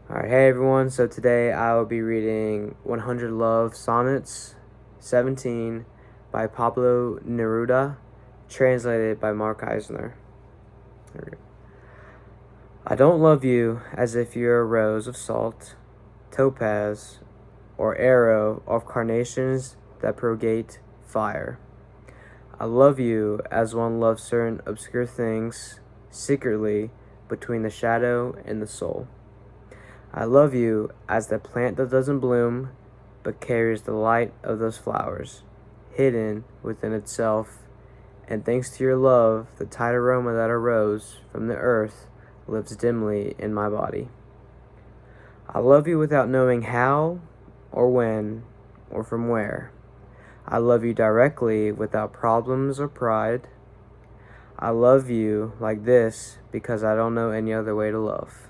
Alright, hey everyone, so today I will be reading 100 Love Sonnets 17 by Pablo Neruda, translated by Mark Eisner. There we go. I don't love you as if you're a rose of salt, topaz, or arrow of carnations that propagate fire. I love you as one loves certain obscure things, secretly, between the shadow and the soul. I love you as the plant that doesn't bloom, but carries the light of those flowers, hidden within itself, and thanks to your love, the tight aroma that arose from the earth lives dimly in my body. I love you without knowing how, or when, or from where. I love you directly without problems or pride. I love you like this because I don't know any other way to love.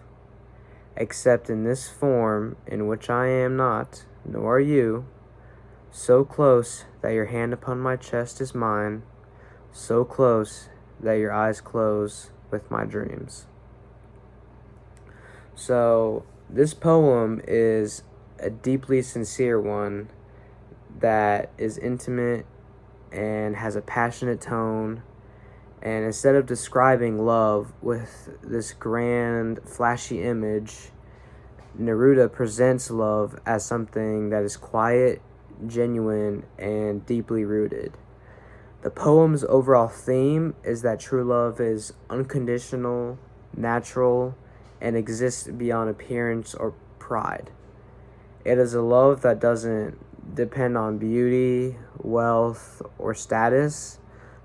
Except in this form in which I am not, nor are you, so close that your hand upon my chest is mine, so close that your eyes close with my dreams. So this poem is a deeply sincere one that is intimate and has a passionate tone. And instead of describing love with this grand, flashy image, Neruda presents love as something that is quiet, genuine, and deeply rooted. The poem's overall theme is that true love is unconditional, natural, and exists beyond appearance or pride. It is a love that doesn't depend on beauty, wealth, or status,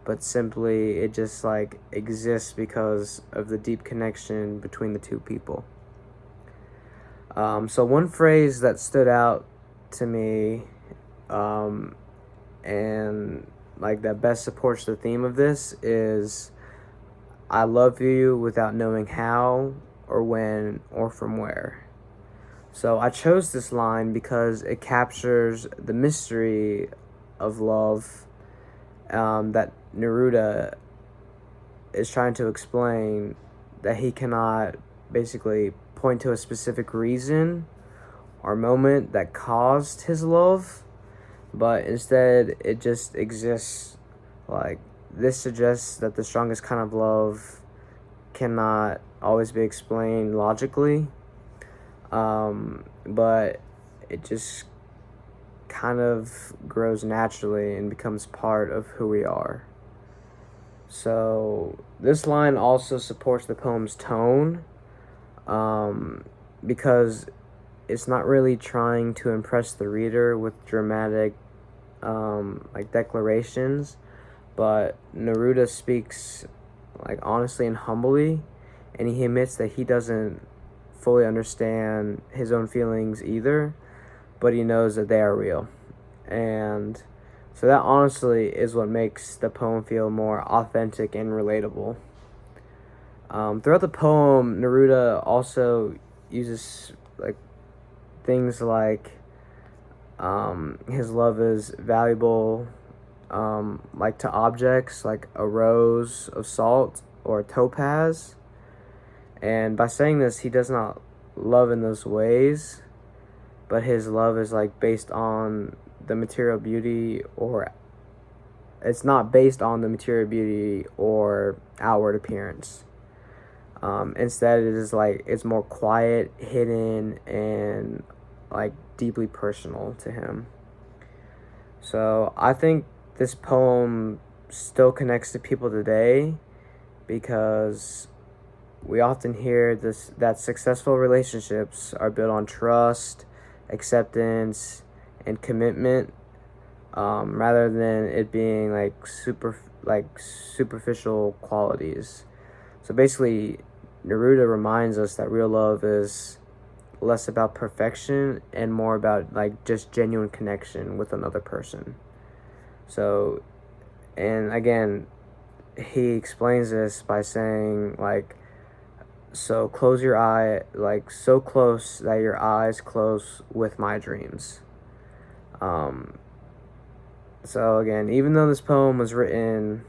but simply it just exists because of the deep connection between the two people. So one phrase that stood out to me, and that best supports the theme of this is, I love you without knowing how or when or from where. So I chose this line because it captures the mystery of love that Neruda is trying to explain, that he cannot basically point to a specific reason or moment that caused his love, but instead it just exists. This suggests that the strongest kind of love cannot always be explained logically, but it just kind of grows naturally and becomes part of who we are. So this line also supports the poem's tone, because it's not really trying to impress the reader with dramatic declarations, but Neruda speaks honestly and humbly, and he admits that he doesn't fully understand his own feelings either, but he knows that they are real. And so that honestly is what makes the poem feel more authentic and relatable. Throughout the poem, Neruda also uses things like his love is valuable, to objects like a rose of salt or a topaz. And by saying this, he does not love in those ways, but his love is based on the material beauty, or it's not based on the material beauty or outward appearance. Instead, it is it's more quiet, hidden, and deeply personal to him. So I think this poem still connects to people today, because we often hear that successful relationships are built on trust, acceptance, and commitment, rather than it being superficial qualities. So basically, Neruda reminds us that real love is less about perfection and more about just genuine connection with another person. So, and again, he explains this by saying so close your eye, so close that your eyes close with my dreams. So again, even though this poem was written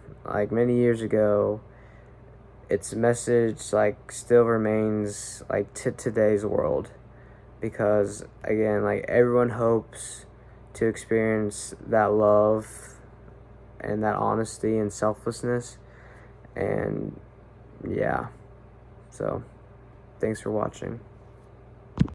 many years ago, its message still remains to today's world. because again, like, everyone hopes to experience that love and that honesty and selflessness. And yeah, so thanks for watching.